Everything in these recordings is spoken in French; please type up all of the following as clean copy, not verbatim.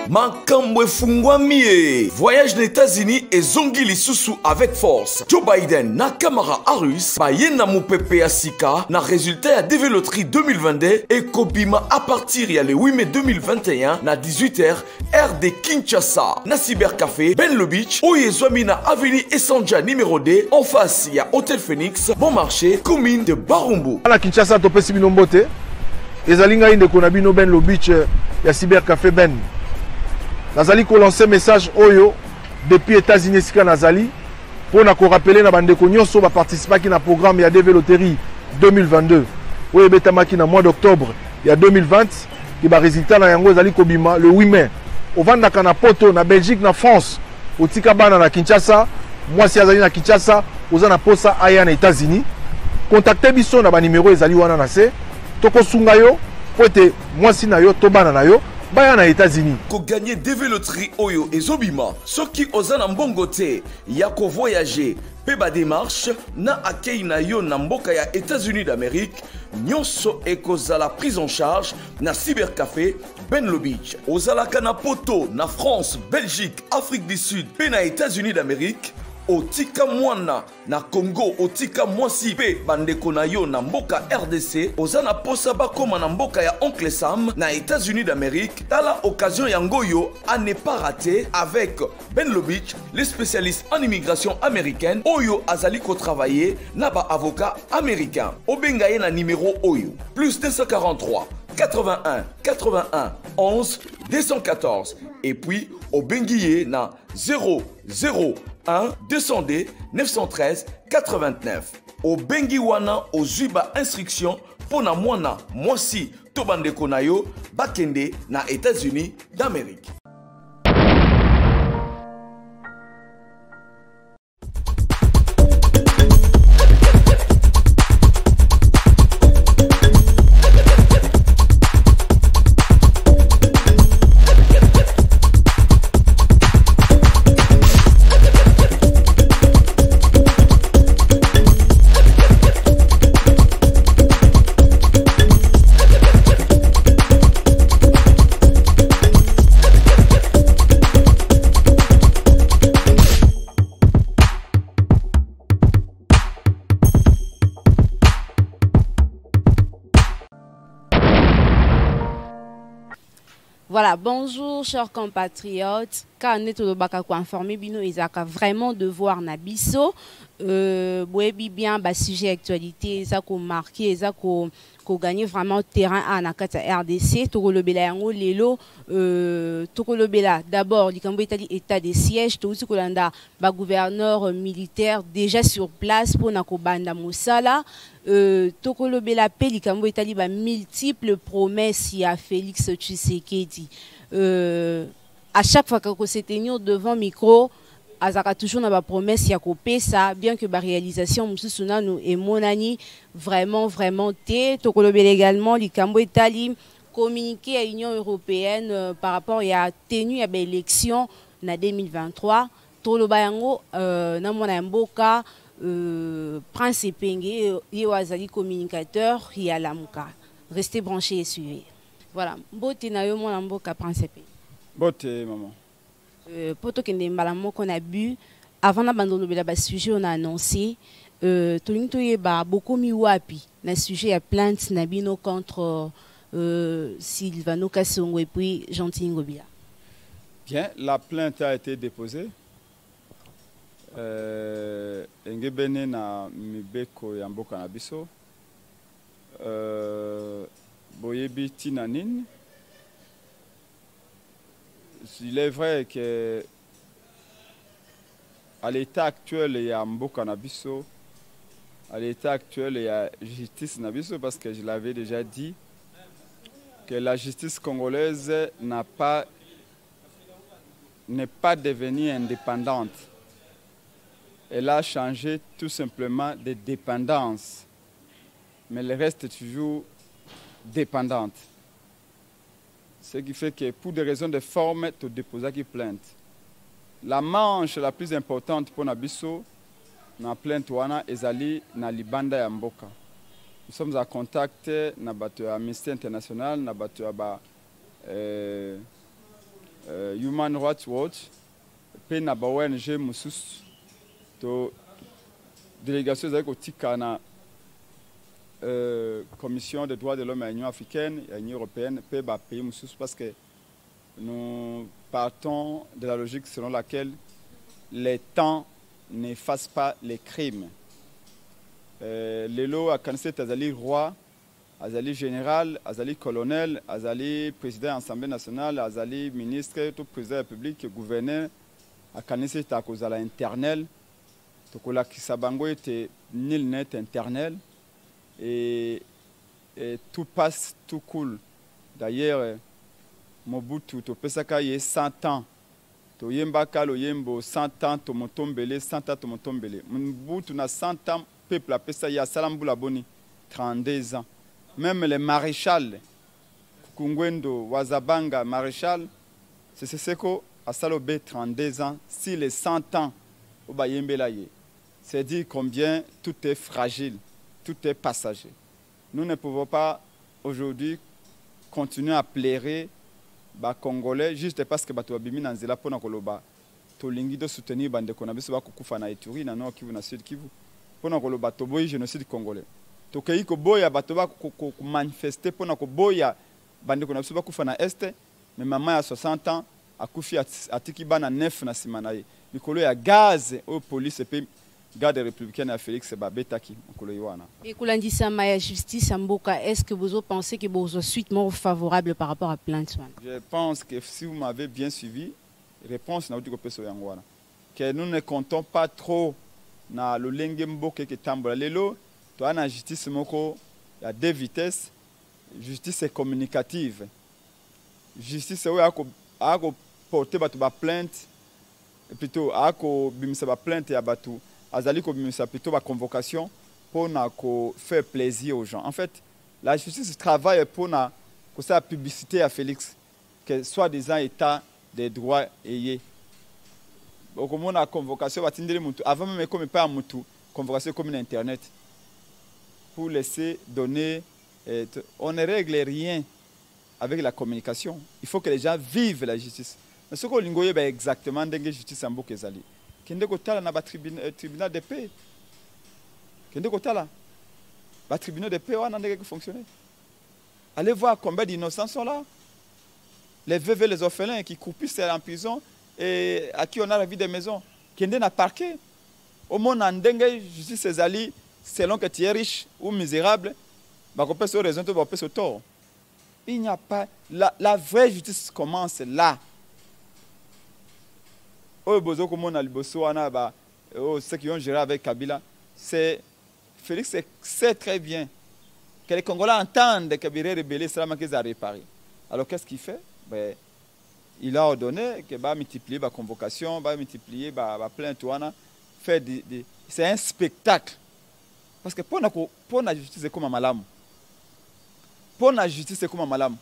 Makambo efungwami. Voyage aux États-Unis et zongi lisusu avec force. Joe Biden na Kamala Harris bayena mupepe ya sika na résultat ya DV Loterie 2022 et kobima à partir ya le 8 mai 2021 na 18h heure de Kinshasa na Cybercafé Ben Le Beach oyezwami na avenue Essanja numéro 2 en face ya Hôtel Phoenix bon marché commune de Barumbu. Na Kinshasa topesi bino mbote ezali ngai ndeko na bino Ben Le Beach ya Cybercafé Ben. Nazali ko lancer message oyo depuis États-Unis sika nazali pour na ko rappeler na bandeko nyonso ba participer ki na programme ya DV Loterie 2022 oyo betamaki na mois d'octobre ya 2020 ki ba résultat na yango ezali kobima le 8 mai ovandaka na poto na Belgique na France otika bana na Kinshasa mwasi azali na Kinshasa oza na posa aya na États-Unis contactez biso na ba numéro ezali wana na se toko sunga yo po ete mwasi na yo to bana na yo baya na États-Unis. Ko gagner DV Loterie oyo ezobima soki oza na mbongo te ya ko voyager pe ba démarche na akei na yo na mboka ya États-Unis d'Amérique nyonso ekozala prise en charge na Cybercafé Ben Le Beach. Ozalaka na poto na France, Belgique, Afrique du Sud pe na États-Unis d'Amérique otika mwana na Congo otika mwasi pe bandeko na yo na mboka RDC ozana posa bakoma na mboka ya Oncle Sam na États-Unis d'Amérique. Tala occasion yangoyo à ne pas rater avec Ben Le Beach, les spécialistes en immigration américaine oyo azali ko travailler na ba avocat américain. Obengaye na numéro oyo plus 243 81 81 11 214 et puis obengiye na 001 200D 913 89. Au Bengiwana au Zuba instruction pour na mwana mwasi tobande konayo bakende na États-Unis d'Amérique. Voilà, bonjour chers compatriotes. Quand on est informé, bino izaka vraiment devoir na biso. Boebi bien ba sujet actualité, ça ko marqué, ça ko gagner vraiment terrain à na kata RDC. Toko lobela yango lelo, toko lobela d'abord likambo etali état de siège, to aussi kolanda ba gouverneur militaire déjà sur place pour na ko banda musala. Toko lobela pe likambo etali ba multiples promesses ya Félix Tshisekedi. À chaque fois que se tenions devant micro, azaka toujours na ba promesse ya kopesa bien que ba réalisation mususuna nous et monani vraiment te tokolobela également likambo etali communiqué à l'Union européenne par rapport à tenue ya ba élection na 2023 toloba yango na mona mboka Prince Epenge yewazali communicateur ya lamuka. Restez branchés et suivez. Voilà, mbote na yo mona mboka Prince Epenge. Bote maman. Poto kende mbalamo qu'on a bu avant na bandolo bela ba sujet on a annoncé tolingi toyeba beaucoup miwapi na sujet ya plainte na bino contre Sylvano Kasongo et puis Gentil Ngobila. Bien, la plainte a été déposée. Engebene na mibeko ya mboka na biso. Boyebi tinanin. Il est vrai que à l'état actuel, il y a Mboka Nabiso, à l'état actuel, il y a justice Nabiso, parce que je l'avais déjà dit, que la justice congolaise n'est pas devenue indépendante. Elle a changé tout simplement de dépendance, mais elle reste toujours dépendante. Ce qui fait que pour des raisons de forme, tu déposes une plainte. La manche la plus importante pour Nabiso, na plainte wana ezali na libanda ya mboka. Nous sommes en contact na bato ya Amnesty International, na bato ya Human Rights Watch, pe na ba ONG mususu to délégation avec Otikana Commission des droits de l'homme à l'Union africaine et à l'Union européenne, pe ba pays mususu parce que nous partons de la logique selon laquelle les temps n'effacent pas les crimes. Lelo a kanise azali roi, azali général, azali colonel, azali président de l'Assemblée nationale, azali ministre, tout président de la République, gouverneur, a kanise ta kozala internel, tokola kisabango était nil net internel et tout passe, tout cool. D'ailleurs, Mobutu to pesaka ye 100 ans. To yemba kalo yembo 100 ans to motombele 100 ans to motombele. Mobutu na 100 ans peuple a pesa ya salambula boni 32 ans. Même les maréchals Kungwendo Wazabanga maréchal c'est Seseko a salobé 32 ans si les 100 ans au bayembela ye. C'est dire combien tout est fragile, tout est passager. Nous ne pouvons pas aujourd'hui continuer à plairer ba Congolais juste parce que bato babimi na nzela pona koloba to lingi de soutenir bande ko na biso ba kukufa na Ituri na Nord Kivu na Sud Kivu pona koloba to boyi génocide congolais to kei ko boya bato ba ko manifester pona ko boya bande ko na biso ba kufa na Est mais maman ya 60 ans akufi atiki bana 9 na simana ye mikolo ya gaz au police pe garde républicaine à Félix Babetaki mokolo yiwana. Et Koulandisa Maya Justice Mboka, est-ce que vous pensez que vous avez suite more favorable par rapport à plainte? Je pense que si vous m'avez bien suivi, réponse na uti ko peso yangwana. Que nous ne comptons pas trop na lo lenge mboke ke tambola lelo to ana justice moko ya deux vitesses. Justice est communicative. Justice est ako porter batu ba plainte et plutôt ako bimisa ba plainte ya batu azali ko bimisa plutôt ba convocation pour na ko faire plaisir aux gens. En fait, la justice travaille pour na ko sa publicité à Félix que soi-disant état des droits ayés. Au moment la convocation va tindele mutu avant même comme pas mutu convocation comme internet pour laisser donner on ne règle rien avec la communication. Il faut que les gens vivent la justice. Mais ce qu'on lingoye ba exactement ndenge justice en mboka ezali. Kende kotala na ba tribunal de paix. Kende kotala ba tribunal de paix wana ndenge fonctionner. Allez voir combien d'innocents sont là. Les veuves et les orphelins qui croupissent en prison et à qui on a la vie des maisons. Kende na parquet. Au monde en ndenge justice ezali selon que tu es riche ou misérable, ba ko pesa raison to ba pesa tort. Il n'y a pas la vraie justice commence là. Ceux qui ont géré avec Kabila, c'est Félix sait très bien que les Congolais entendent que Kabila rebelle, c'est là qu'ils ont réparé. Alors qu'est-ce qu'il fait? Il a ordonné qu'il va multiplier la convocation, va multiplier la plainte, c'est un spectacle. Parce que pour la justice, c'est comme un malam. Pour la justice, c'est comme un malam.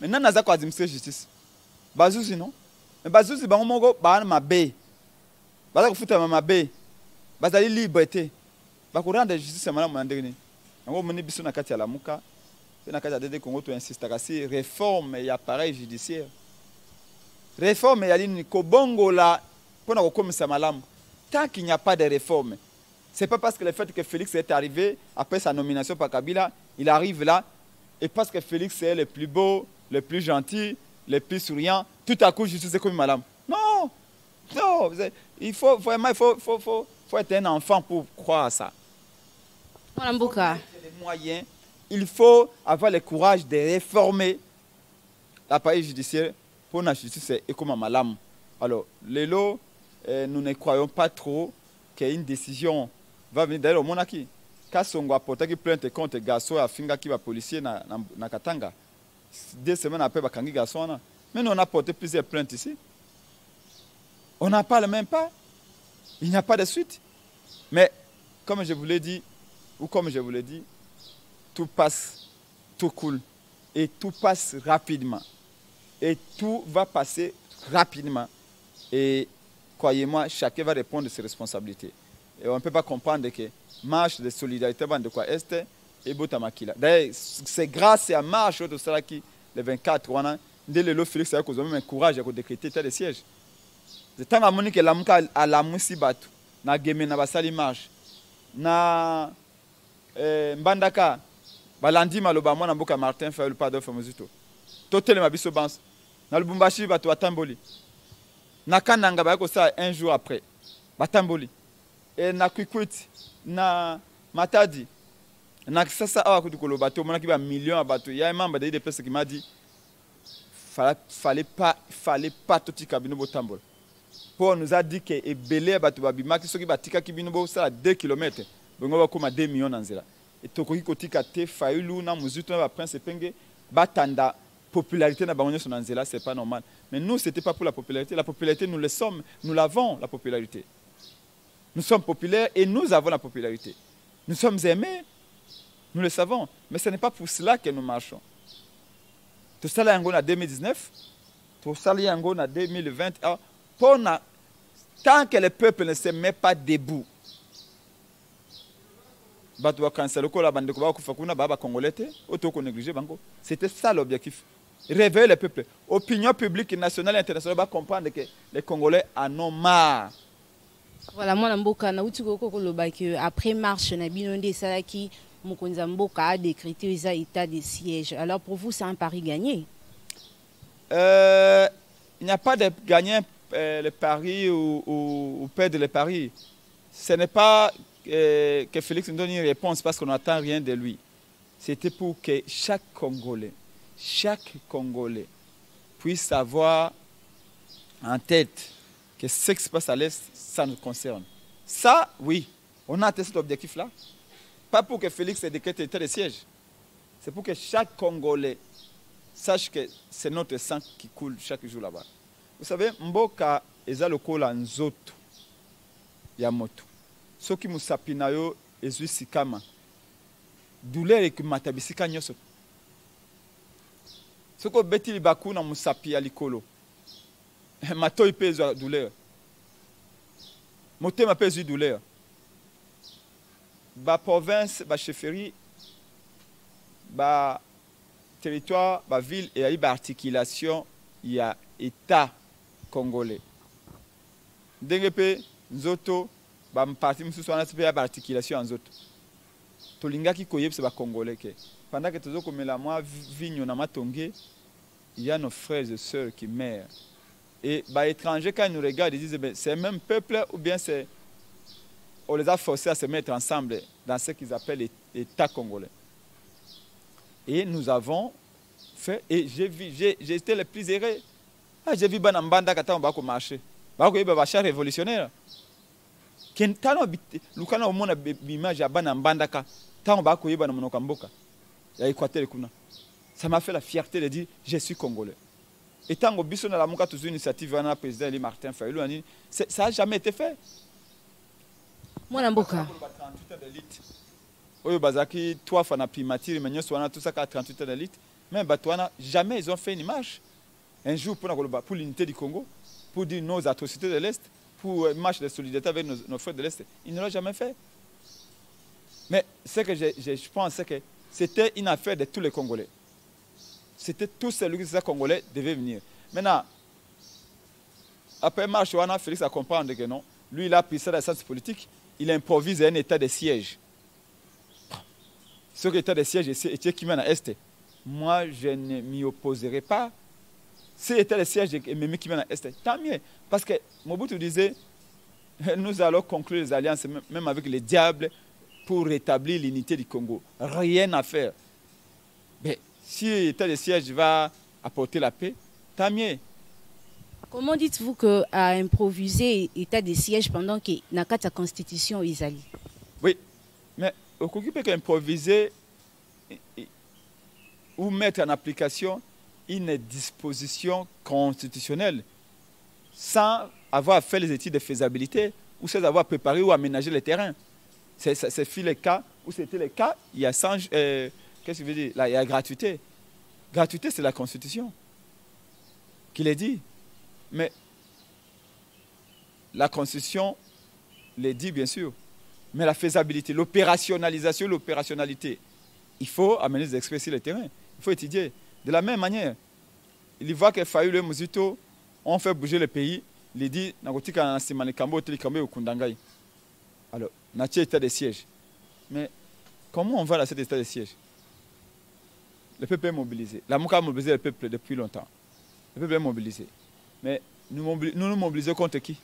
Maintenant, nous avons administré la justice. Bazouzi, non? Mais Bazouzi, bango ba ma bé. Baza kufuta ma bé. Bazali liberté. Ba ko rendre justice mala mo ndenge ni. Ngo moni biso na kati ya lamuka. Na kati ya DD Congo to insiste kasi réforme et appareil judiciaire. Réforme ya lini ko bongola pona ko komisa malamu. Tant qu'il n'y a pas de réforme. C'est pas parce que le fait que Félix est arrivé après sa nomination par Kabila, il arrive là et parce que Félix est le plus beau, le plus gentil, le plus souriant, tout à coup, justice est comme madame. Non, non, il faut vraiment, faut être un enfant pour croire à ça. Les moyens, il faut avoir le courage de réformer l'appareil judiciaire pour la justice et comme madame. Alors, Lélo, nous ne croyons pas trop qu'une décision va venir d'ailleurs au Monaki. Quand on a porté plainte contre Gasso à Finga qui va policier na Katanga. 2 semaines après, Bakangi Gassona. Mais nous, on a porté plusieurs plaintes ici. On n'en parle même pas. Il n'y a pas de suite. Mais, comme je vous l'ai dit, tout passe, tout coule. Et tout passe rapidement. Et tout va passer rapidement. Et croyez-moi, chacun va répondre de ses responsabilités. Et on ne peut pas comprendre que marche de solidarité de quoi est et Botamakila. D'ailleurs, c'est grâce à marche de Saraki le 24 on a Dès le Félix a causé même courage à décréter état de siège. De temps à Monique la muka à la musi batu na geme na basali marche na mbandaka balandi maloba mwana mboka Martin Fayulu pardon famozito. Totele mabiso bans na Lubumbashi batu atamboli. Na kananga ba ko ça un jour après. Batamboli. Et na Kikwit na Matadi. Na sasa awa kutukolo bato mona ki ba millions bato. Il y a un membre de l'IDPS qui m'a dit fallait pas tout kabino botambol. Pour nous a dit que et belé bato babima ki soki batika kibino bo ça 2 km. Bongo ba koma 2 millions nanzela. Et tokoki kotika te Fayulu na muzuto na prince penge batanda popularité na bangonyo son nanzela, c'est pas normal. Mais nous c'était pas pour la popularité, nous le sommes, nous l'avons la popularité. Nous sommes populaires et nous avons la popularité. Nous sommes aimés, nous le savons, mais ce n'est pas pour cela que nous marchons. Tout ça là en 2019, tout ça là en 2020, tant que le peuple ne se met pas debout, c'était ça l'objectif. Réveiller le peuple. Opinion publique nationale et internationale va comprendre que les Congolais en ont marre. Voilà, moi, après marche, Mboka a décrété l'état de siège. Alors pour vous, c'est un pari gagné? Il n'y a pas de gagner le pari ou perdre le pari. Ce n'est pas que Félix nous donne une réponse parce qu'on n'attend rien de lui. C'était pour que chaque Congolais puisse avoir en tête que ce qui se passe à l'Est, ça nous concerne. Ça, oui, on a atteint cet objectif-là. Pas pour que Félix ait décrété l'état de siège. C'est pour que chaque Congolais sache que c'est notre sang qui coule chaque jour là-bas. Vous savez, Mboka eza lokola nzoto ya moto. Soki musapina yo ezwi sikama. Douleur ekumata bisika nyoso. Soko beti libaku na musapi ya likolo. Matoi pe ezwa douleur. Motema pe ezwi douleur. Ba province, ba chefferie, ba territoire, ba ville et ba articulation, il y a État congolais. Dengepe nzoto ba parti mususu wana pe ba articulation nzoto. Tolingaki koyebse ba congolais ke. Pendant que tozo komela moi vigno na matonge, il y a nos frères et sœurs qui meurent. Et bah étrangers quand ils nous regardent, ils disent c'est le même peuple ou bien c'est on les a forcés à se mettre ensemble dans ce qu'ils appellent l'État congolais. Et nous avons fait, et j'ai été le plus heureux. Ah, j'ai vu Banambanda quand on va marcher. Bako yeba bachar révolutionnaire. Kentano lukana omona image ya Banambanda ka tant bako yeba na monoka mboka. Ya Équateur kuna. Ça m'a fait la fierté de dire je suis congolais. Et tant que biso na la muka tous initiative na président Eli Martin Fayulu, ça n'a jamais été fait. Mwana mboka. Oyo bazaki 3 fois na primature mais nyonso wana tout ça 38 ans d'élite. Mais Batouana, jamais ils ont fait une marche. Un jour pour l'unité du Congo, pour dire nos atrocités de l'Est, pour une marche de solidarité avec nos frères de l'Est. Ils ne l'ont jamais fait. Mais ce que je pense, c'est que c'était une affaire de tous les Congolais. C'était tous celui qui Congolais devaient venir. Maintenant, après marche, Félix a compris que non. Lui, il a pris ça dans la science politique. Il improvise un état de siège. Ce état de siège était qui mène à Est. Moi, je ne m'y opposerai pas. Si l'état de siège est qui mène à Est, tant mieux. Parce que Mobutu disait, nous allons conclure les alliances même avec les diables pour rétablir l'unité du Congo. Rien à faire. Mais si l'état de siège va apporter la paix, tant mieux. Comment dites-vous qu'à improviser l'état de siège pendant que n'a pas ta constitution Isali? Oui, mais au coup peut improviser ou mettre en application une disposition constitutionnelle sans avoir fait les études de faisabilité ou sans avoir préparé ou aménagé le terrain. C'est le cas où c'était le cas, il y a qu'est-ce que je veux dire? Là, il y a gratuité. Gratuité, c'est la Constitution qui l'a dit. Mais la Constitution le dit, bien sûr. Mais la faisabilité, l'opérationnalisation, l'opérationnalité, il faut amener des experts sur le terrain. Il faut étudier. De la même manière, il voit que Fayulu et Muzito ont fait bouger le pays. Il dit, alors, Natia état de siège. Mais comment on va à cet état de siège? Le peuple est mobilisé. La Mouka a mobilisé le peuple depuis longtemps. Le peuple est mobilisé. Mais nous nous mobilisons contre qui?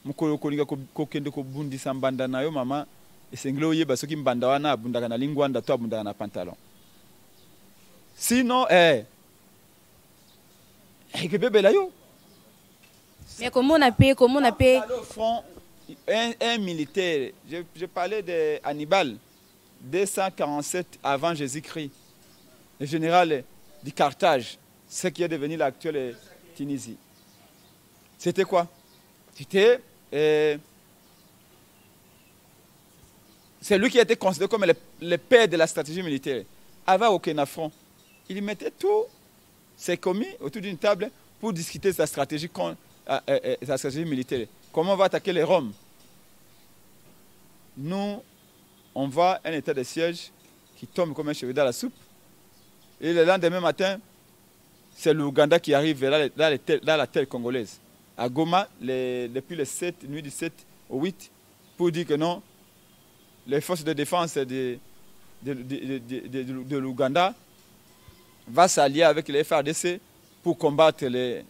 Mukolo kolinga kokende ko bundisa mbanda nayo mama esengelo yeba soki mbanda wana abundaka na lingwanda to abundaka na pantalon. Sinon Mais comment on a payé un militaire, je parlais de Hannibal 247 avant Jésus-Christ, le général du Carthage, ce qui est devenu l'actuelle Tunisie. C'était quoi? C'était c'est lui qui a été considéré comme le père de la stratégie militaire. Avant aucun affront, il mettait tous ses commis autour d'une table pour discuter sa stratégie militaire. Comment on va attaquer les Roms? Nous, on voit un état de siège qui tombe comme un cheveu dans la soupe. Et le lendemain matin, c'est l'Ouganda qui arrive dans la terre congolaise. À Goma, depuis le 7, nuit du 7 au 8, pour dire que non, les forces de défense de l'Ouganda vont s'allier avec les FARDC pour combattre les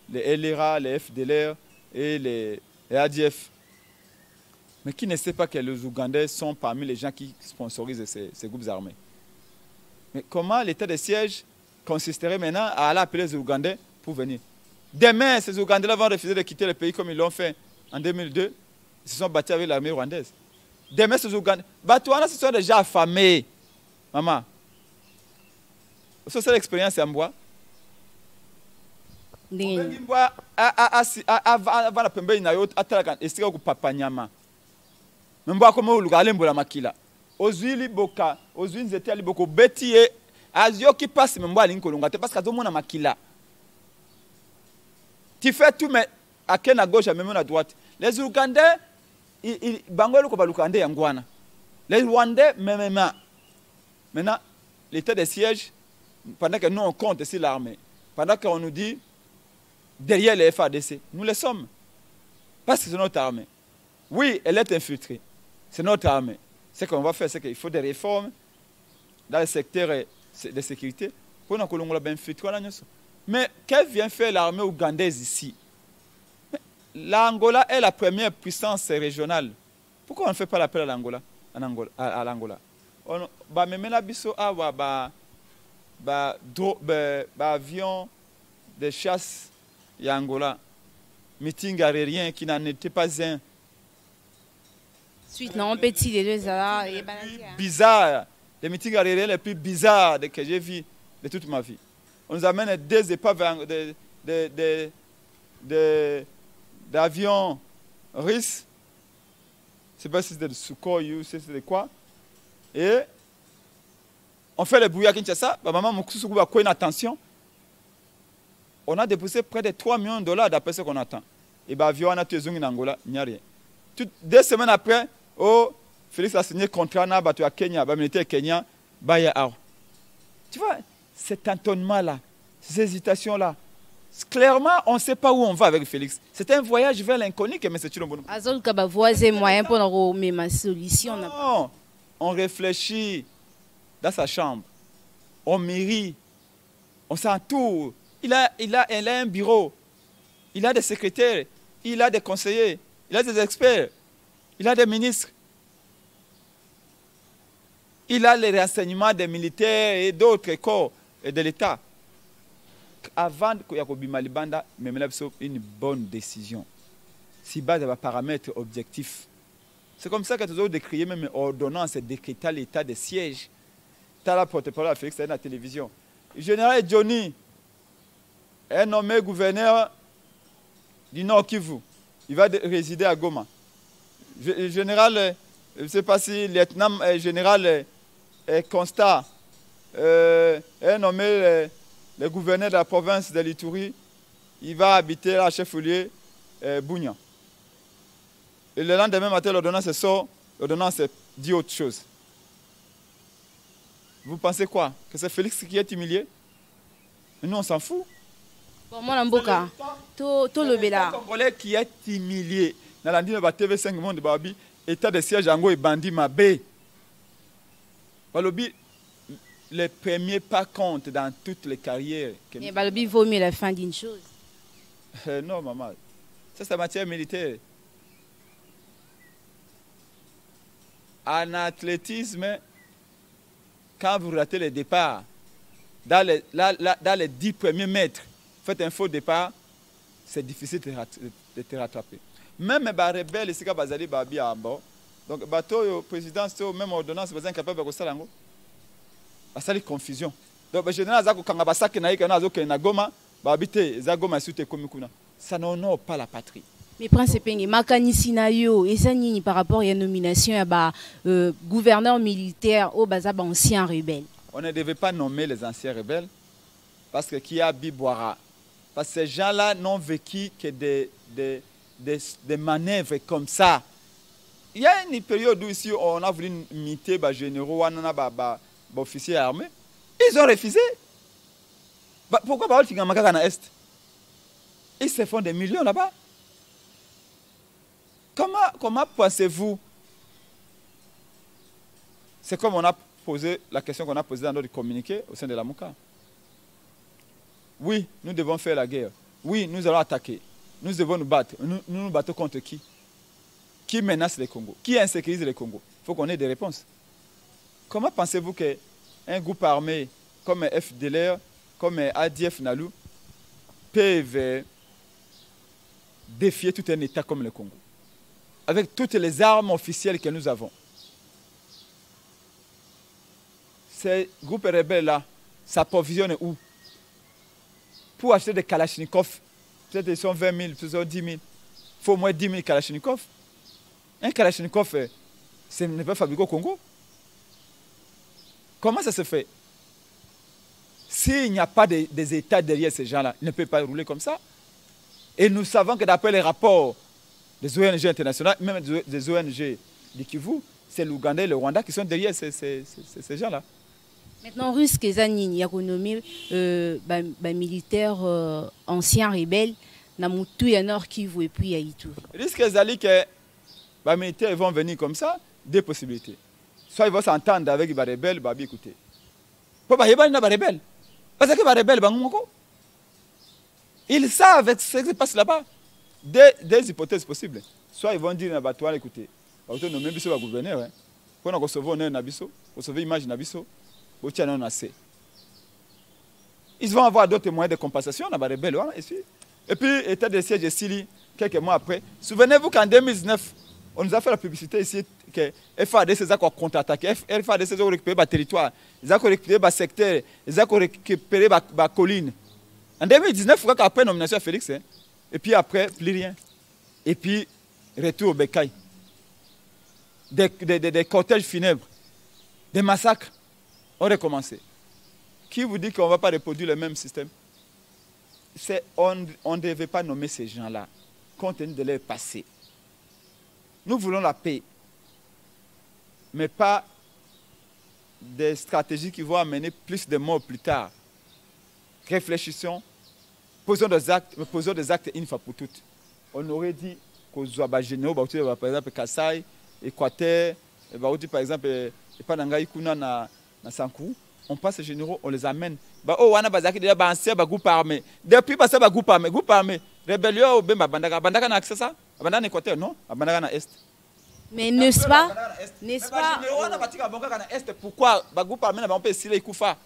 LRA, les FDLR et les ADF. Mais qui ne sait pas que les Ougandais sont parmi les gens qui sponsorisent ces groupes armés? Mais comment l'état de siège consisterait maintenant à aller appeler les Ougandais pour venir? Demain, ces Ougandais vont refuser de quitter le pays comme ils l'ont fait en 2002. Ils se sont battus avec l'armée rwandaise. Demain, ces Ougandais, se sont déjà affamés. Maman, c'est l'expérience en bois. Avant la pembe inayo atala esika ku papa nyama. Membo ko mo luga lembo la makila. Ozwili boka, ozwi nzete ali boko betie azio qui passe membo ali nkolonga te parce que azomona makila. Tu fais tout mais à quelle à gauche même à droite. Les Ougandais ils bangolo ko balukande yangwana. Les Rwandais même maintenant l'état de siège pendant que nous on compte ici l'armée. Pendant qu'on nous dit derrière les FARDC, nous le sommes. Parce que c'est notre armée. Oui, elle est infiltrée. C'est notre armée. Ce qu'on va faire, c'est qu'il faut des réformes dans le secteur de sécurité pour nous infiltrer. Mais qu'est-ce que vient faire l'armée ougandaise ici? L'Angola est la première puissance régionale. Pourquoi on ne fait pas l'appel à l'Angola? À l'Angola. Avion de chasse et Angola, meeting aérien qui n'en était pas un. Suite, non, petit, les deux, ça bizarre. Les meetings aériens les plus bizarres que j'ai vus de toute ma vie. On nous amène des épaves d'avions russes. Je ne sais pas si c'est de Sukhoi ou c'est de quoi. Et on fait le bruit à Kinshasa. Maman, mon cousin, a une attention. On a dépensé près de 3 millions de dollars d'après ce qu'on attend. Et l'avion a tué en Angola, il n'y a rien. 2 semaines après, Félix a signé contrat avec le Kenya, le militaire kenyan, Baya. Tu vois, cet entonnement-là, ces hésitations-là, clairement, on ne sait pas où on va avec Félix. C'est un voyage vers l'inconnu que M. Chilombono. Moyen pour nous ma solution. Non, on réfléchit dans sa chambre. On mairie. On s'entoure. Il a un bureau, il a des secrétaires, il a des conseillers, il a des experts, il a des ministres. Il a les renseignements des militaires et d'autres corps de l'État. Avant que Yakobi Malibanda me une bonne décision, si base de paramètres objectifs. C'est comme ça que tu as décrié même ordonnance et décréter l'état de siège. Tu as la porte-parole à Félix à la télévision. Le général Johnny est nommé gouverneur du Nord Kivu. Il va résider à Goma. Le général, je ne sais pas si lieutenant général Constat est nommé le gouverneur de la province de l'Ituri. Il va habiter à chef-lieu Bougnan. Et le lendemain matin, l'ordonnance sort, l'ordonnance dit autre chose. Vous pensez quoi? Que c'est Félix qui est humilié? Mais nous, on s'en fout. Bon, moi, Mboka, tout le bela. Congolais qui est humilié. Dans la TV5 Monde Babi, état de siège en et bandit Mabé. Balobi, les premiers pas comptent dans toutes les carrières. Mais Balobi vaut mieux la fin d'une chose. Non, maman. Ça, c'est matière militaire. En athlétisme, quand vous ratez le départ, dans les 10 premiers mètres, faites un faux départ, c'est difficile de te rattraper. Même les rebelles, c'est bazali babi à bord. Donc, bateau, président, même ordonnance, vous êtes incapable de faire ça. Ça, c'est confusion. Donc, le général Zako Kangabasaki Naïka Nazoke Nagoma, babité, Zagoma Sute Komikuna. Ça n'honore pas la patrie. Mais Prince Penge, Makanisi Nayo, et ça ni par rapport à la nomination à gouverneur militaire au Bazaba ancien rebelle. On ne devait pas nommer les anciens rebelles parce que qui a Bibouara. Parce que ces gens-là n'ont vécu que des manœuvres comme ça. Il y a une période où ici on a voulu imiter les généraux, les officiers armés. Ils ont refusé. Pourquoi ils ont fait Est? Ils se font des millions là-bas. Comment pensez-vous? C'est comme on a posé la question qu'on a posée dans notre communiqué au sein de la MOCA. Oui, nous devons faire la guerre. Oui, nous allons attaquer. Nous devons nous battre. Nous nous battons contre qui? Qui menace le Congo? Qui insécurise le Congo? Il faut qu'on ait des réponses. Comment pensez-vous qu'un groupe armé comme FDLR, comme ADF Nalou, peuvent défier tout un État comme le Congo? Avec toutes les armes officielles que nous avons. Ces groupes rebelles-là s'approvisionnent où? Pour acheter des Kalachnikov, peut-être ils sont 20 000, peut-être 10 000. Il faut au moins 10 000 Kalachnikov. Un Kalachnikov, ce n'est pas fabriqué au Congo. Comment ça se fait? S'il n'y a pas des États derrière ces gens-là, ils ne peuvent pas rouler comme ça. Et nous savons que d'après les rapports des ONG internationales, même des ONG du Kivu, c'est l'Ouganda et le Rwanda qui sont derrière ces gens-là. Maintenant, Russe, il y a renommé militaire ancien rebelle, dans le Nord Kivu et puis à Ituri. Risque que les militaires vont venir comme ça, deux possibilités. Soit ils vont s'entendre avec les rebelles, ils écouter. Pourquoi ils vont les rebelles? Parce que les rebelles, ils savent ce qui se passe là-bas. Des hypothèses possibles. Soit ils vont dire à toi, écoutez, nous sommes le gouverneur, pour nous recevoir Nabiso, recevoir l'image Nabiso, ils vont avoir d'autres moyens de compensation, et puis, état de siège de Sili, quelques mois après. Souvenez-vous qu'en 2019, on nous a fait la publicité ici que FADC a contre-attaqué, FADC a récupéré le territoire, ils ont récupéré le secteur, ils ont récupéré la colline. En 2019, après la nomination de Félix, et puis après, plus rien. Et puis, retour au Bécaye. Des cortèges funèbres, des massacres ont recommencé. Qui vous dit qu'on ne va pas reproduire le même système? On ne devait pas nommer ces gens-là, compte tenu de leur passé. Nous voulons la paix, mais pas des stratégies qui vont amener plus de morts plus tard. Réfléchissons, posons des actes une fois pour toutes. On aurait dit qu'aux généraux, par exemple, Kassai, Équateur, par exemple, on passe les généraux, on les amène. Groupe armé. Depuis passer le groupe armé, rébellion, Bandaka n'a accès à ça? Bandaka Équateur, non? Bandaka na Est. Mais n'est-ce pas? Pourquoi le groupe armé n'a pas pu essayer Koufa?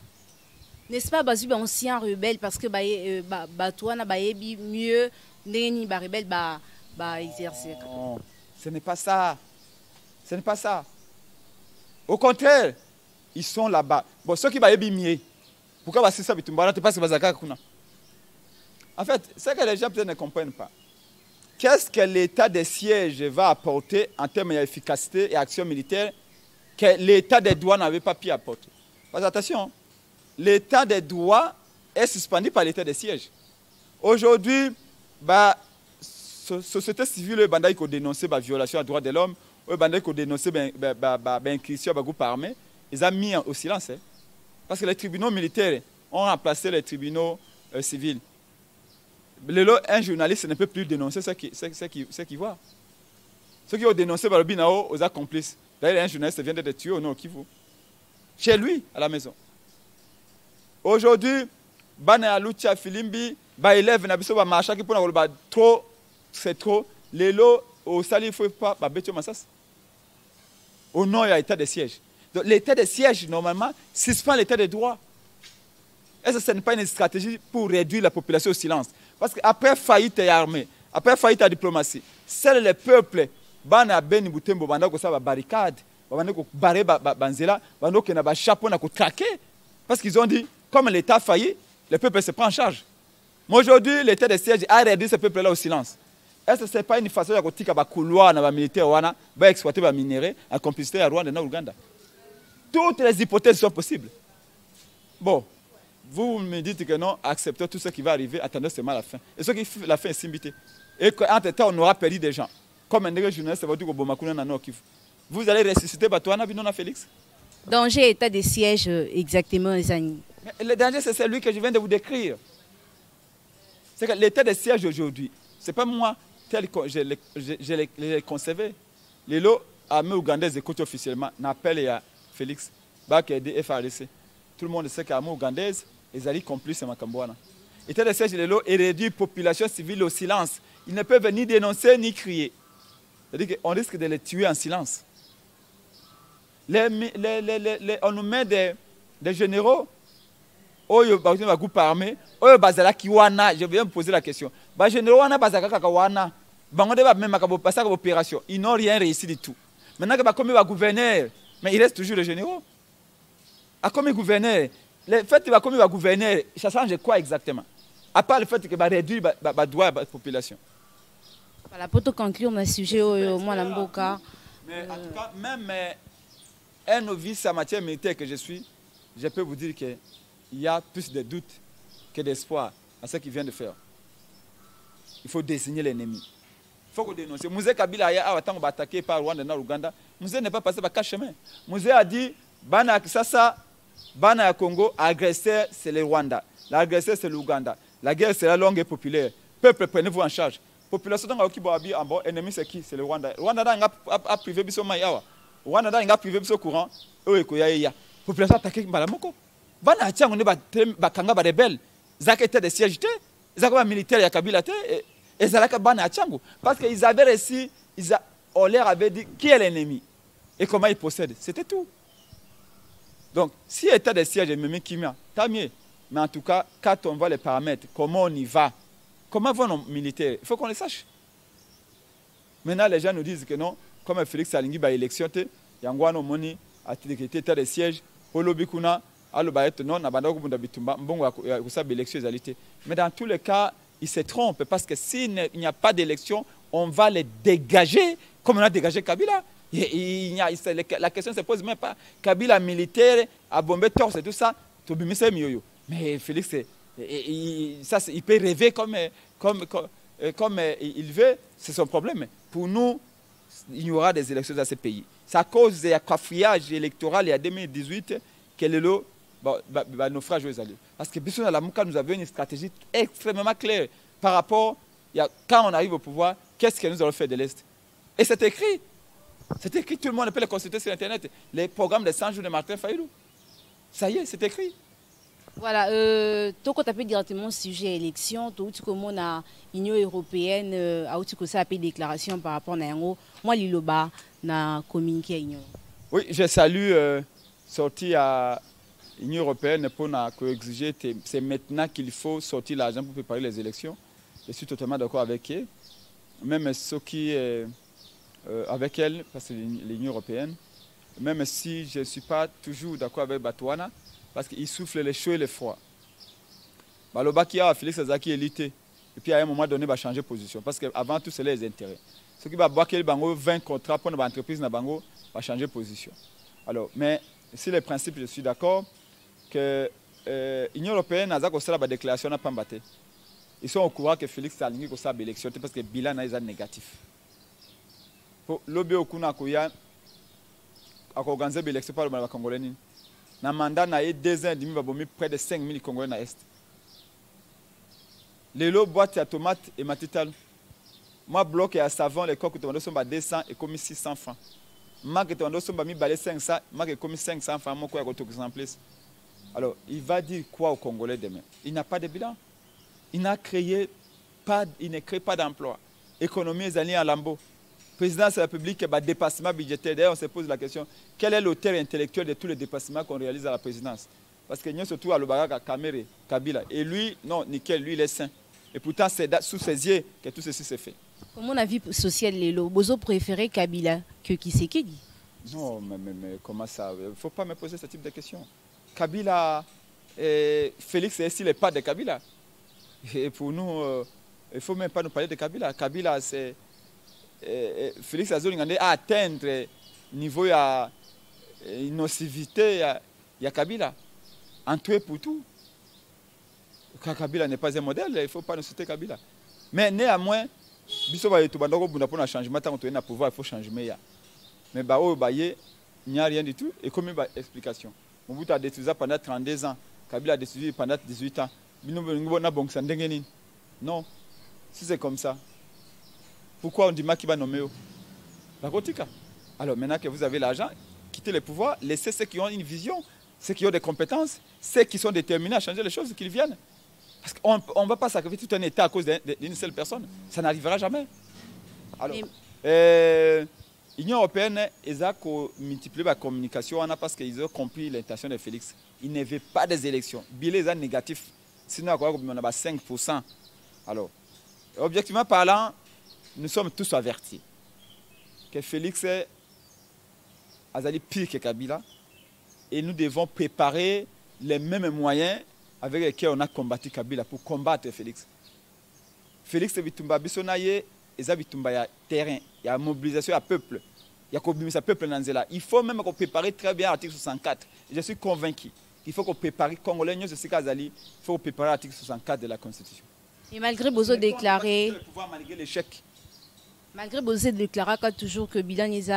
N'est-ce pas, Bazu, ancien rebelle, parce que toi, n'a pas mieux, n'est pas rebelle, exercer. Non, ce n'est pas ça. Ce n'est pas ça. Au contraire, ils sont là-bas. Bon, ceux qui vont mieux, pourquoi c'est ça? En fait, c'est que les gens peut-être ne comprennent pas. Qu'est-ce que l'état de siège va apporter en termes d'efficacité et action militaire que l'état des droits n'avait pas pu apporter? Parce que attention, l'état des droits est suspendu par l'état de siège. Aujourd'hui, la société civile a dénoncé la violation des droits de l'homme, a dénoncé l'incursion du groupe armé, ils ont mis au silence. Parce que les tribunaux militaires ont remplacé les tribunaux civils. Un journaliste ne peut plus dénoncer ce qu'il voit. Ceux qui ont dénoncé par le Binao aux accomplices. D'ailleurs, un journaliste vient d'être tué au Nord Kivu. Chez lui, à la maison. Aujourd'hui, Bana Lucha Filimbi, ba élève na biso ba marcha qui pour na trop c'est trop. Lelo au sali faut pas ba betio massas. Au nom il y a état de siège. Donc l'état de siège normalement suspend l'état de droit. Et ça ce n'est pas une stratégie pour réduire la population au silence. Parce qu'après faillite et armée, après faillite à diplomatie, seuls les peuples bana beni butembo banda ko sa ba barricade, banda ko barrer banzela, banda ko na ba chapeau na ko traquer parce qu'ils ont dit comme l'état faillit, le peuple se prend en charge. Mais aujourd'hui, l'état de siège a réduit ce peuple là au silence. Est-ce que ce n'est pas une façon de tika ba couloir na ba militaire wana ba exploiter ba minerai en complicité à Rwanda et na Ouganda. Toutes les hypothèses sont possibles. Bon, vous me dites que non, acceptez tout ce qui va arriver, attendez seulement la fin. Et ce qui fait la fin est simbité. Et qu'entre temps, on aura perdu des gens. Comme un journaliste va dire que Bomakuna na Kivu. Vous allez ressusciter Batouana Binona Félix. Danger état de siège exactement les amis. Le danger c'est celui que je viens de vous décrire. C'est que l'état de siège aujourd'hui, ce n'est pas moi tel que je l'ai conservé. Les lots armées ougandaises écoutent officiellement, n'appellent à Félix, Bakede FRDC. Tout le monde sait qu'armée ougandaise, ils allaient complices à Makambouana. L'état de siège les lots est réduit la population civile au silence. Ils ne peuvent ni dénoncer ni crier. C'est-à-dire qu'on risque de les tuer en silence. On nous met des généraux. Oyo ba groupe armé, oyo bazala kiwana, je viens me poser la question. Ba généraux wana bazaka kakawana. Bango de ba même makabo passer opération, ils n'ont rien réussi du tout. Maintenant que ba comme ba gouverneur, mais il reste toujours le généraux. A comme gouverneur, le fait que ba comme ba gouverneur, ça change quoi exactement? À part le fait que ba réduire ba droit la population. Voilà, pour te conclure le sujet au moins la mboka. Mais en tout cas, même un novice en matière militaire que je suis, je peux vous dire que il y a plus de doutes que d'espoir à ce qu'il vient de faire. Il faut désigner l'ennemi. Il faut qu'on dénonce. Mouzé Kabila a attaqué par Rwanda et Ouganda. Mouzé n'est pas passé par quatre chemins. Mouzé a dit Bana Kisasa, Bana Congo, agresseur c'est le Rwanda. L'agresseur c'est l'Ouganda. La guerre c'est la longue et populaire. Peuple, prenez-vous en charge. Population dans Okiboabi en bas, ennemi c'est qui? C'est le Rwanda. Rwanda a privé Biso Maïawa. Rwanda a privé Biso courant. Population attaquée Malamoko. Bana tiango ne bakanga ba rebelle zaka était des sièges zaka ba militaire ya Kabila et zalaka bana tiango parce qu'ils avaient réussi on leur avait dit qui est l'ennemi et comment il possède, c'était tout. Donc si état des sièges même Kimia tant mieux, mais en tout cas quand on voit les paramètres, comment on y va, comment vont nos militaires, il faut qu'on les sache. Maintenant les gens nous disent que non, comme Félix Alingi ba élection te yangwano moni a état des sièges holobikuna. Mais dans tous les cas, ils se trompent parce que s'il n'y a pas d'élection, on va les dégager comme on a dégagé Kabila. La question ne se pose même pas. Kabila militaire, a bombé torse et tout ça, mais Félix, il peut rêver comme il veut, c'est son problème. Pour nous, il y aura des élections dans ce pays. C'est à cause du cafouillage électoral il y a 2018 que le lot naufrage aux alliés. Parce que nous avons une stratégie extrêmement claire par rapport à quand on arrive au pouvoir, qu'est-ce que nous allons faire de l'Est. Et c'est écrit. C'est écrit, tout le monde peut le consulter sur Internet. Les programmes de 100 jours de Martin Fayulu. Ça y est, c'est écrit. Voilà, tu as fait directement sujet élection, tu as l'Union européenne, tu as fait déclaration par rapport à Nango. Moi, l'Iloba, na communiqué à l'Union. Oui, je salue sortir à l'Union européenne pour exiger, c'est maintenant qu'il faut sortir l'argent pour préparer les élections. Je suis totalement d'accord avec eux. Même ceux qui avec elle, parce que l'Union européenne, même si je ne suis pas toujours d'accord avec Batouana, parce qu'il souffle les chaud et les froid. Baloba qui a Félix Azaki élité. Et puis à un moment donné, il va changer de position. Parce qu'avant tout, c'est les intérêts. Ce qui va boire 20 contrats pour l'entreprise, va changer de position. Alors, mais si les principes, je suis d'accord que l'Union européenne a une déclaration n'a pas battu. Ils sont au courant que Félix a aligné une élection parce que le bilan est négatif. Pour l'obé au Kuna Kouya, à organiser l'élection par le Congolais. na mandat na 2 ans et demi babomi près de 5 000 Congolais na est. Les lots boîte à tomates et matitalo. Moi bloc et à savon les coques que sont 200 et commis 600 francs. Moi que tu sont mis balé 500, moi que commis 500 francs moi quoi en place. Alors, il va dire quoi aux Congolais demain? Il n'a pas de bilan. Il ne crée pas d'emploi. Économie est allée en lambeau. Présidence de la République, dépassement budgétaire. D'ailleurs, on se pose la question, quel est l'auteur intellectuel de tous les dépassements qu'on réalise à la présidence? Parce que nous, surtout à l'Obaraka, Kamere, Kabila. Et lui, non, nickel, lui, il est saint. Et pourtant, c'est sous ses yeux que tout ceci s'est fait. Comment la vie sociale, Lélo, Bozo préférait Kabila que Kisekedi? Non, mais comment ça? Il ne faut pas me poser ce type de questions. Kabila, Félix est ici les pas de Kabila. Et pour nous, il ne faut même pas nous parler de Kabila. Kabila, c'est... Félix Azolingane a atteindre le niveau de nocivité de Kabila. En tout et pour tout. Kabila n'est pas un modèle, il ne faut pas nous citer Kabila. Mais néanmoins, il faut un changement, tant qu'on est pouvoir, il faut changer. Mais il n'y a rien du tout. Et comme une explication. Mobutu a détruit pendant 32 ans. Kabila a détruit pendant 18 ans. Non. Si c'est comme ça, pourquoi on dit qui va nommer la Gotika? Alors maintenant que vous avez l'argent, quittez le pouvoir, laissez ceux qui ont une vision, ceux qui ont des compétences, ceux qui sont déterminés à changer les choses, qu'ils viennent. Parce qu'on ne va pas sacrifier tout un État à cause d'une seule personne. Ça n'arrivera jamais. Alors, l'Union européenne, ils ont multiplié la communication parce qu'ils ont compris l'intention de Félix. Il ne veut pas des élections. Billet est négatif. Sinon, on a 5%. Alors, objectivement parlant, nous sommes tous avertis que Félix est pire que Kabila et nous devons préparer les mêmes moyens avec lesquels on a combattu Kabila pour combattre Félix. Félix est bitumba bisonaye, eza bitumba ya terrain, il y a mobilisation à peuple, il y a mobilisation peuple nanzela. Il faut même qu'on prépare très bien l'article 64. Je suis convaincu qu'il faut qu'on prépare Congolais, il faut préparer l'article 64 de la Constitution. Et malgré Bozo déclaré, malgré l'échec. Malgré Bozo déclaré toujours que le bilan est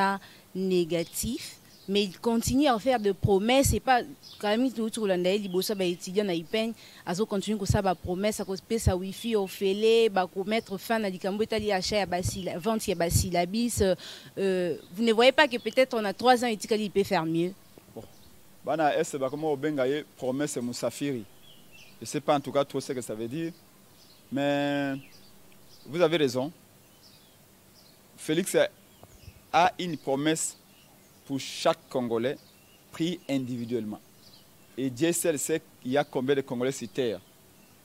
négatif, mais il continue à faire des promesses et pas quand même tout le monde il bosse ba étudiant na ipen azo continue que ça ba promesse à cause sa wifi au félé ba mettre fin à dikambo etali achat ya basila vente ya basilabis. Vous ne voyez pas que peut-être on a 3 ans et il peut faire mieux? Bon bana est ba comment obengaye promesse musafiri. Je sais pas en tout cas trop ce que ça veut dire, mais vous avez raison. Félix a une promesse pour chaque Congolais pris individuellement. Et Dieu seul sait qu'il y a combien de Congolais sur terre.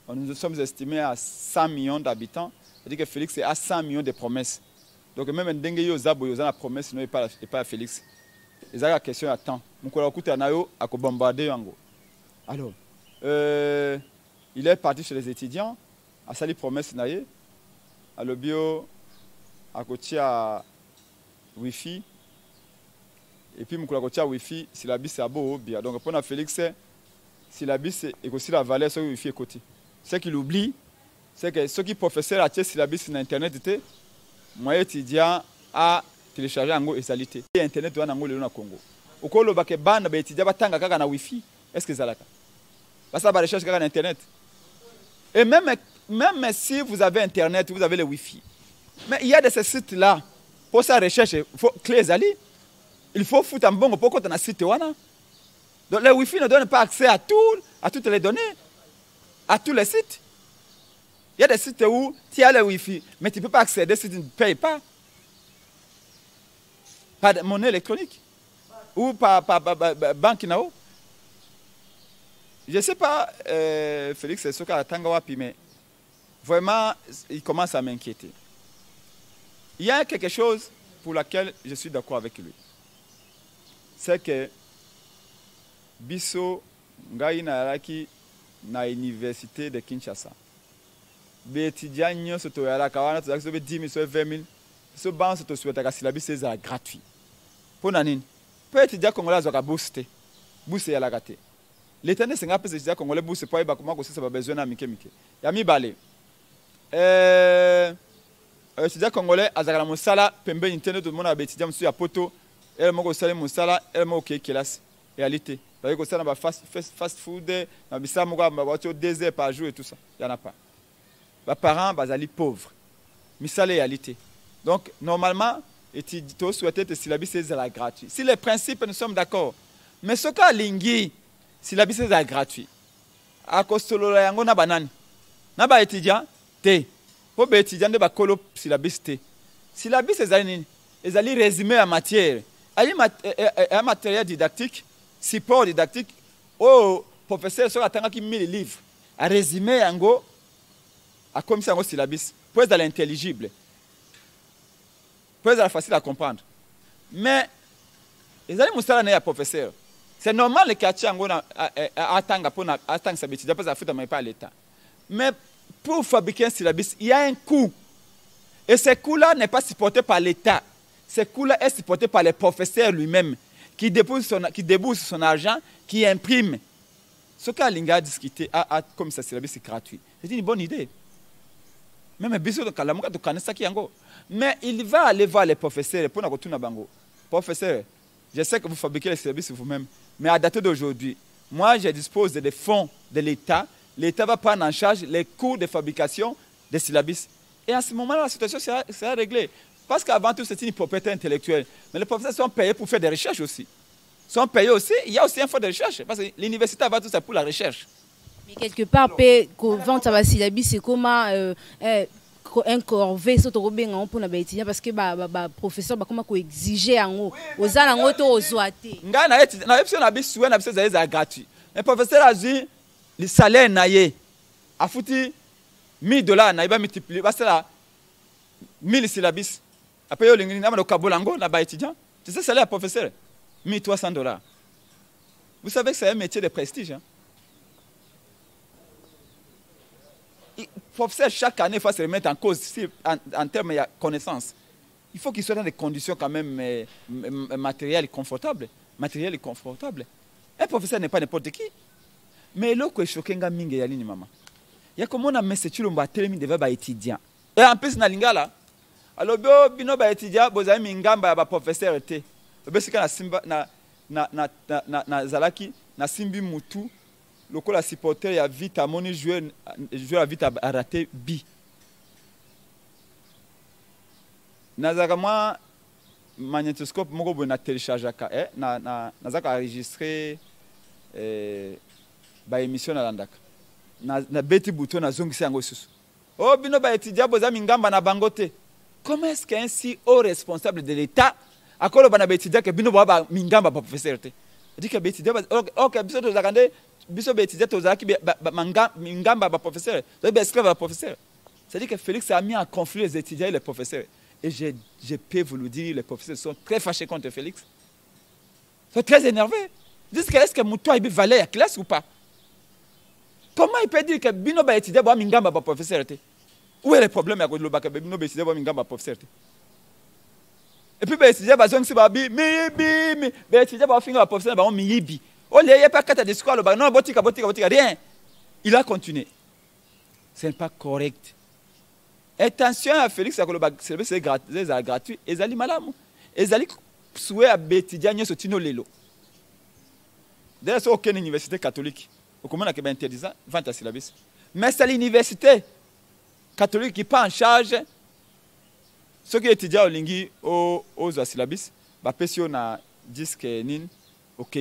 Nous sommes estimés à 100 millions d'habitants. C'est-à-dire que Félix a 100 millions de promesses. Donc même un dengue yozabo yoza la promesse non et pas Félix. Ils ont la question à temps. Mukolo kuta nayo a bombarder yango. Alors il est parti chez les étudiants à sali promesse naye à le bio à côté à Wi-Fi. Et puis, je suis Wi-Fi, si la bise est beau, bien. Donc, pour Félix, si la bise est aussi la valeur sur Wi-Fi côté. Ce qu'il oublie, c'est que ceux qui professeurs à si la bise sur Internet était, moi, étudiant à télécharger en égalité. Et Internet doit en le Congo. Au cas où le bac est ban, les étudiants vont na Wi-Fi. Est-ce que c'est là? Parce que ça va rechercher sur Internet. Et même si vous avez Internet, vous avez le Wi-Fi. Mais il y a de ces sites-là, pour sa recherche, il faut clés ali. Il faut foutre un bon pour qu'on a site. Donc le Wi-Fi ne donne pas accès à toutes les données, à tous les sites. Il y a des sites où tu as le Wi-Fi, mais tu ne peux pas accéder si tu ne payes pas. Pas de monnaie électronique. Ou par banque nao. Je ne sais pas, Félix, c'est ce qu'a Tangawapi, mais vraiment, il commence à m'inquiéter. Il y a quelque chose pour laquelle je suis d'accord avec lui. C'est que biso ngai na raki na université de Kinshasa. Bétidia nyonso to yalaka wana to zakso be 10 000 20 000. So banso to souhaita ka syllabus c'est gratuit. Pona nini? Bétidia congolais azoka booster. Booster yalaka te. L'État ne senga pesa étudiant congolais booster pour ba comment ko ça ba besoin na mike. Ya mi balé. Étudiant congolais azaka mosala pembe internet tout le monde a bétidia monsieur ya poto. Elle m'a salé mon salaire, elle m'a ok classe réalité. Parce que ça n'a fast food, na bisa moko ba 2 heures par jour et tout ça. Il y en a pas. Les parents bazali pauvres. Misale réalité. Donc normalement, tu souhaitais que syllabus c'est gratuit. Si les principes nous sommes d'accord. Mais ce cas lingi syllabus c'est gratuit. A kostolo yango na banani. Na ba étudiant te. Po ba étudiant de ba kolo syllabus te. Syllabus c'est nini? Ezali résumé en matière. Un matériel didactique, support didactique, au professeur sur attendant qui 1000 livres. À résumer yango à comme ça un syllabus. Pour être l'intelligible. Pour être facile à comprendre. Mais ezali musala na ya professeur. C'est normal le quartier yango na atanga pour na atanga sa bêtise parce que ça fait pas l'état. Mais pour fabriquer un syllabus, il y a un coût. Et ce coût-là n'est pas supporté par l'État. Ce coût-là est supporté par le professeur lui-même, qui débourse son argent, qui imprime. Ce qu'a Linga discuté, comme ça, c'est gratuit. C'est une bonne idée. Même bisous de Kalamuka, de Kanesaki Yango. Mais il va aller voir les professeurs pour nous retourner à Bango. Professeur, je sais que vous fabriquez les services vous-même, mais à date d'aujourd'hui, moi, je dispose des fonds de l'État. L'État va prendre en charge les coûts de fabrication des syllabus. Et à ce moment-là, la situation sera réglée. Parce qu'avant tout, c'est une propriété intellectuelle. Mais les professeurs sont payés pour faire des recherches aussi. Ils sont payés aussi. Il y a aussi un fonds de recherche. Parce que l'université, avant tout, c'est pour la recherche. Mais quelque part, quand ça va syllabus, c'est comme un corvée pour les étudiants. Parce que les professeurs vont exiger aux gens de gratuit. Les professeurs ont dit le salaire naïe. A foutu $1000, il va multiplier. Parce que 1000 syllabus. Après, il y a un kabolango, étudiant. Tu sais, le salaire professeur, $1300. Vous savez que c'est un métier de prestige. Hein? Le professeur, chaque année, il faut se remettre en cause en termes de connaissances. Il faut qu'il soit dans des conditions quand même matérielles confortables. Un professeur n'est pas n'importe qui. Mais là, ce qui est choquant, maman. Il y a comme on a mis ce truc de étudiant. Et en plus, na lingala, alors bino ba étudiant, boza mingamba ba professeur était. Besika na simba na zalaki na simbi mutu, lokola supporter ya vite à moni joueur a vite à rater bi. Nazaka moi magnétoscope moko bo na télécharger ka na zaka enregistrer ba émission na landaka. Na beti bouton na zongisa yango susu. Oh, bino ba étudiant boza mingamba na bangote. Comment est-ce qu'un si haut responsable de l'État a kolo bana ba étudiant que bino ba mingamba ba professeur te? Dit que ba étudiant OK biso to zakande biso ba étudiant to zaki mingamba ba professeur. To ba esclave ba professeur. C'est-à-dire que Félix a mis en conflit les étudiants et les professeurs. Et je peux vous le dire, les professeurs sont très fâchés contre Félix. Ils sont très énervés. Ils disent que est-ce que Moutoua il valait la classe ou pas? Comment il peut dire que bino ba étudiant ba mingamba ba professeur te? Où est le problème avec le bac? Bino ba étudiant ba mingamba ba professeur te? Et puis ba étudiant ba zong si ba bi ba étudiant ba finga ba professeur ba miyibi. Oh il y a pas quatre discours le bac. Non botika rien. Il a continué. Ce n'est pas correct. Attention à Félix à le bac c'est gratuit et zali malamu. Et zali souhait à étudiant nyo sotino lelo. D'ailleurs c'est aucune université catholique. Comment on a interdit ça? 20 syllabus. Mais c'est l'université catholique qui prend en charge ceux qui étudient au Lingui aux syllabus. Si on a disque nin, ok,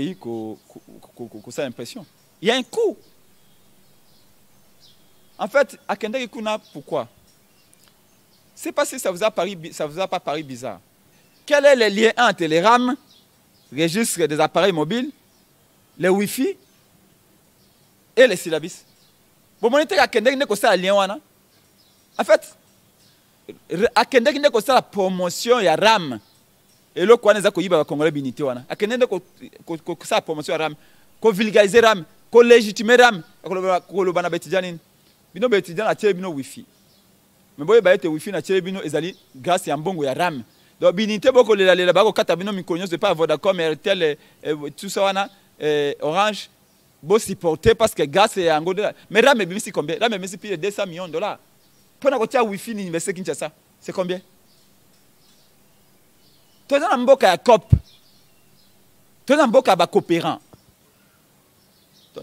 ça impression. Il y a un coût. En fait, à Kendaki Kuna, pourquoi? C'est parce que ça vous a pas paru bizarre. Quel est le lien entre les RAM, registres des appareils mobiles, les Wi-Fi et les syllabus? Bon, on était à Kendek n'est que ça lien wana. En fait, à Kendek n'est que ça la promotion ya RAM. Et le quoi n'est pas que Congolais binité wana. À Kendek que ça la promotion ya RAM, ko vulgariser RAM, ko légitimer RAM, ko le bana betidianin. Bino betidian a tiré bino Wi-Fi. Mais boye ba ete Wi-Fi na tiré bino ezali grâce ya mbongo ya RAM. Donc binité boko le ba ko kata bino mikonyo c'est pas Vodacom, Airtel tout ça wana Orange. Bon supporter parce que gaz est en gros. Mais là, mais c'est combien? Là, mais c'est plus de $200 millions. Pour nous dire Wi-Fi l'université Kinshasa, c'est combien? Toi, dans mboka ya COP, toi, dans mboka ba coopérant.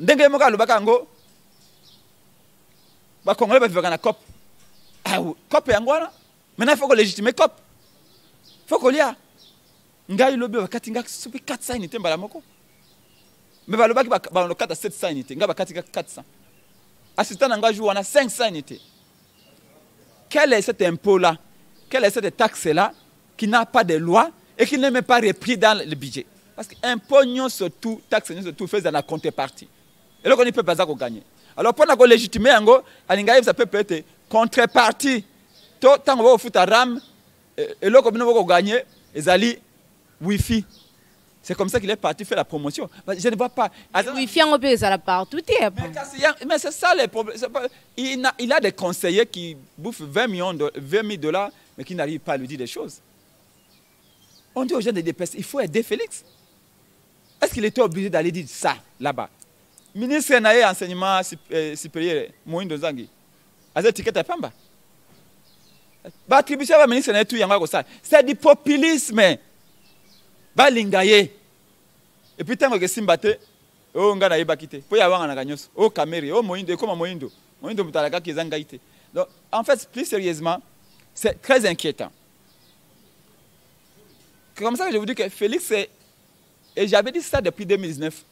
ndenge moka lobaka ngo ba congolais ba vivaka na COP. Ah COP yango wana. Maintenant il faut que légitimer COP. Faut qu'on lia. Ngai lobi bakati nga supi 400 unité mbala moko. Mais ba lobaki ba lo 4 à 700 unité, nga bakati 400. Assistant nga joue on a 500 unités. Quel est cet impôt là? Quelle est cette taxe là qui n'a pas de loi et qui n'est même pas repris dans le budget? Parce qu'un pognon surtout, taxe surtout fait dans la contrepartie. Et là on ne peut pas gagner. Alors pour nous légitimer ango, alingaïf ça peut être contrepartie. Tant qu'on va au foot à ram et là comme nous va gagner, ils allaient Wi-Fi. C'est comme ça qu'il est parti faire la promotion. Je ne vois pas. Wi-Fi on peut ça partout. Mais c'est ça le problème. Il a des conseillers qui bouffent 20 000 dollars mais qui n'arrivent pas à lui dire des choses. On dit aux gens de DPS, il faut aider Félix. Est-ce qu'il était obligé d'aller dire ça là-bas? Ministre Naé enseignement supérieur, Moïndo Zangi. C'est du populisme. Balingaye. Et puis tant que Simbate, oh ngana yebakite. Po ya wanga na ganyoso. Oh Kameri, oh Moïndo, comme Moïndo. Moïndo mutalaka ki zangaite. Donc en fait, plus sérieusement, c'est très inquiétant. Comme ça, je vous dis que Félix est, et j'avais dit ça depuis 2019,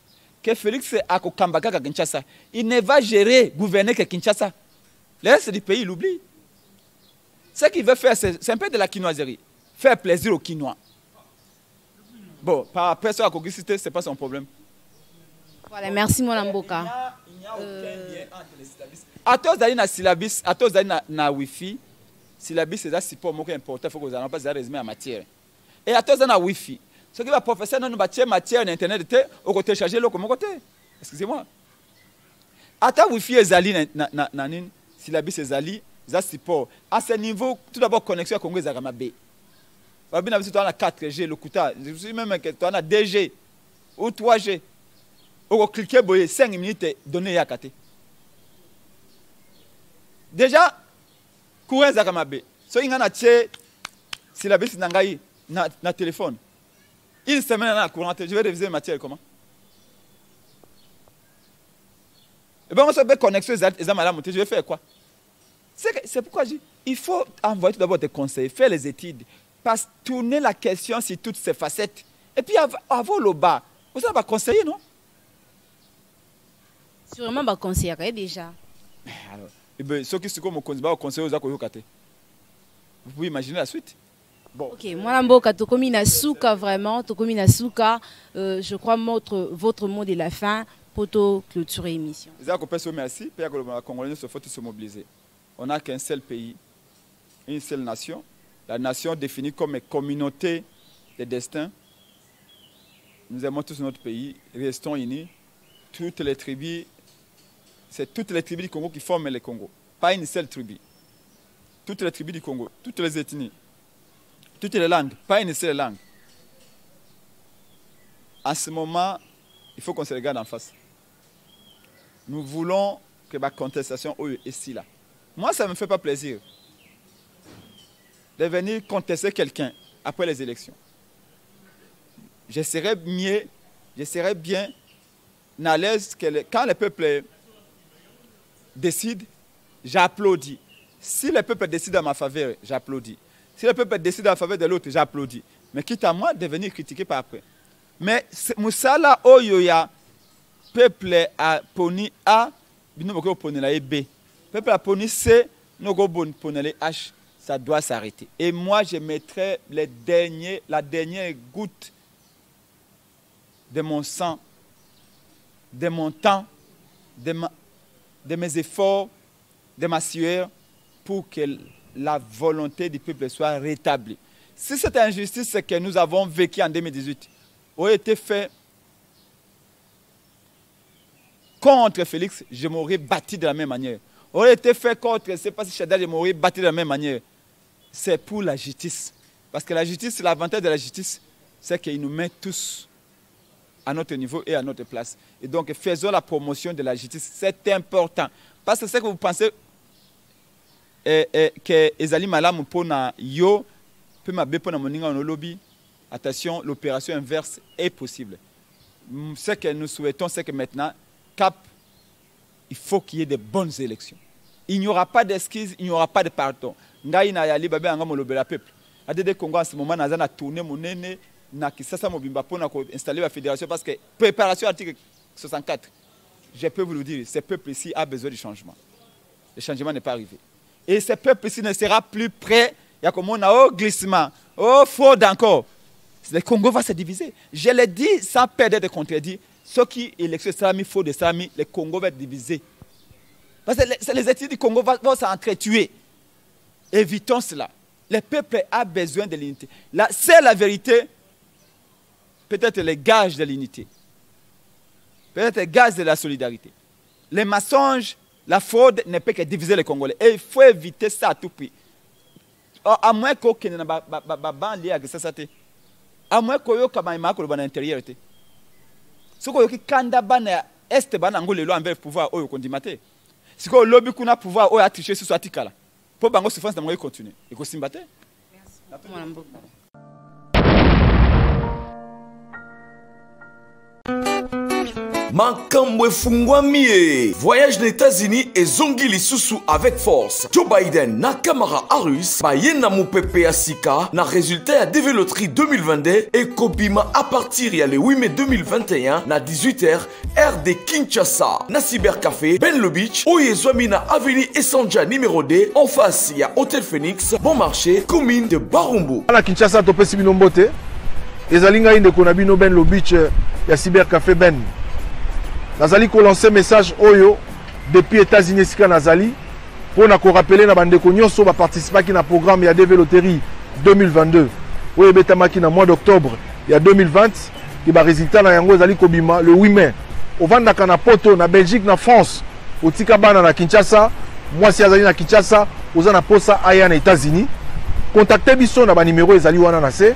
que Félix est à Kokambaka à Kinshasa. Il ne va gérer, gouverner que Kinshasa. Le reste du pays, il oublie. Ce qu'il veut faire, c'est un peu de la quinoiserie. Faire plaisir aux Quinois. Bon, par après ça, la cogicité, ce n'est pas son problème. Voilà, merci mon Amboka. Il n'y a aucun lien entre les syllabis. À tous d'aller dans syllabis, à tous d'aller dans Wi-Fi, syllabis, c'est un support important, il faut que vous n'ayez pas résumé en matière. Et à tous dans Wi-Fi. Ce qui va professeur nous bâtir matière en internet, au côté chargé, l'autre côté. Excusez-moi. À ta Wi-Fi, ezali nanin, syllabis ezali, ça support. À ce niveau, tout d'abord connexion à Congo Zagama B. Tu as 4G, le Kuta, je suis même que tu as 2G ou 3G. Ou cliquer 5 minutes donner à côté. Déjà, courant Zagama B. So il y a un syllabis nangai na téléphone. Une semaine à courant, je vais réviser matière comment? Et bien on se fait connexion je vais faire quoi? C'est pourquoi je dis, il faut envoyer tout d'abord des conseils, faire les études, tourner la question sur toutes ces facettes. Et puis avoir le bas. Vous savez, conseiller, non? Sûrement, bah conseillerait déjà. Alors, et bien, ceux qui sont comme conseiller aux Akoyokate. Vous pouvez imaginer la suite. Bon. Ok, moi, Mboka, Tokomi Nasuka, vraiment, Tokomi Nasuka, je crois votre mot de la fin pour clôturer l'émission. Merci. Les Congolais se faut se mobiliser. On n'a qu'un seul pays, une seule nation. La nation définie comme une communauté de destin. Nous aimons tous notre pays, restons unis. Toutes les tribus, c'est toutes les tribus du Congo qui forment le Congo. Pas une seule tribu. Toutes les tribus du Congo, toutes les ethnies, toutes les langues, pas une seule langue. En ce moment, il faut qu'on se regarde en face. Nous voulons que la contestation est ici là. Moi, ça ne me fait pas plaisir de venir contester quelqu'un après les élections. Je serais bien à l'aise que quand le peuple décide, j'applaudis. Si le peuple décide en ma faveur, j'applaudis. Si le peuple décide en faveur de l'autre, j'applaudis. Mais quitte à moi de venir critiquer par après. Mais Moussala Oyoya, peuple a poni A, binogo poni la B. Peuple a poni C, nogo bon poni la H. Ça doit s'arrêter. Et moi, je mettrai la dernière goutte de mon sang, de mon temps, de mes efforts, de ma sueur, pour que la volonté du peuple soit rétablie. Si cette injustice que nous avons vécue en 2018 aurait été faite contre Félix, je m'aurais battu de la même manière. Aurait été fait contre, c'est pas si Chadal, je m'aurais battu de la même manière. C'est pour la justice. Parce que la justice, l'avantage de la justice, c'est qu'il nous met tous à notre niveau et à notre place. Et donc, faisons la promotion de la justice. C'est important. Parce que c'est que vous pensez que Ezali Malam pona yo, peut m'abe pona moninga no lobby. Attention, l'opération inverse est possible. Ce que nous souhaitons, c'est que maintenant, cap, il faut qu'il y ait de bonnes élections. Il n'y aura pas d'excuses, il n'y aura pas de pardon. Ngai na yali babe anga molobela peuple. Adede Congo en ce moment na zana tourner monene na kisasa mobimba pona ko installer la fédération parce que préparation article 64. Je peux vous le dire, ce peuple ici a besoin du changement. Le changement n'est pas arrivé. Et ce peuple ici ne sera plus prêt. Il y a comme on a au glissement, au fraude encore. Le Congo va se diviser. Je l'ai dit sans perdre de contredire. Ceux qui électent Sami, faux de Sami, le Congo va être divisé. Parce que les études du Congo vont s'entretuer. Évitons cela. Le peuple a besoin de l'unité. C'est la vérité. Peut-être le gage de l'unité. Peut-être le gage de la solidarité. Les mensonges, la fraude ne peut que diviser les Congolais. Et il faut éviter ça à tout prix. À moins qu'aucun ne banlieue à ça. À moins qu'il y ait un intérieur. Si vous avez un ban est ban angolais envers pouvoir au condimate. Si vous lobby kuna pouvoir au tricher sur ce tika là. Pour bango souffrance d'amoi continuer. Et qu'on s'imbatte. Merci. Makambo efungwami. Voyage aux États-Unis et zongi lisusu avec force. Joe Biden na Kamala Harris baye na mupepe ya sika na résultat ya DV Loterie 2022 et kobima à partir ya le 8 mai 2021 na 18h heure de Kinshasa na Cybercafé Ben Beach oyezwami na avenue Essanja numéro 2 en face ya Hôtel Phoenix bon marché commune de Barumbu. Na Kinshasa topesi bino mbote. Ezalinga inde kona bino Ben Beach ya Cybercafé Ben. Nazali ko lancer message oyo depuis États-Unis sika nazali pour na ko rappeler na bandeko nyonso ba participer ki na programme ya DV Loterie 2022. Oyo betamaki na mois d'octobre ya 2020 ki ba résultat na yango ezali ko bima le 8 mai. Ovandaka na poto na Belgique na France otika bana na Kinshasa, moi si azali na Kinshasa, oza na posa aya na États-Unis. Contactez biso na ba numéro ezali wana na se.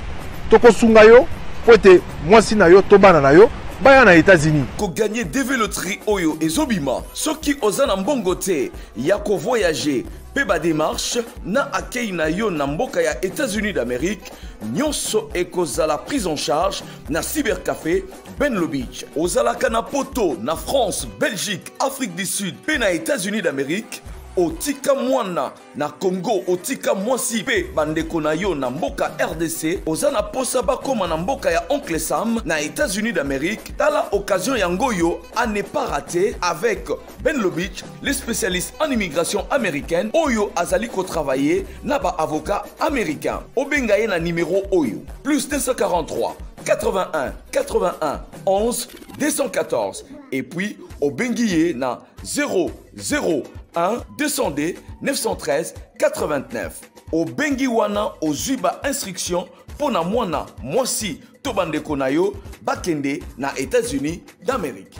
Toko sunga yo po ete moi si na yo to bana na yo. Baya na États-Unis. Ko gagner DV Loterie oyo ezobima. Soki ozana mbongo te ya ko voyager pe ba démarche na akei na yo na mboka ya États-Unis d'Amérique, nyonso ekozala prise en charge na Cybercafé Ben Beach. Ozalaka na poto na France, Belgique, Afrique du Sud pe na États-Unis d'Amérique. Otika mwana na Congo, otika mwasi pe bandeko na yo na mboka RDC, ozana posa bakoma na mboka ya Oncle Sam na États-Unis d'Amérique. Tala occasion yango yo à ne pas rater avec Ben Beach, les spécialistes en immigration américaine, oyo azali ko travailler na ba avocat américain. Obengaye na numéro oyo plus 243 81 81 11 214 et puis Obengiye na 001 200D 913 89. Au Bengiwana au Zuba instruction pour na mwana mwasi tobande konayo bakende na États-Unis d'Amérique.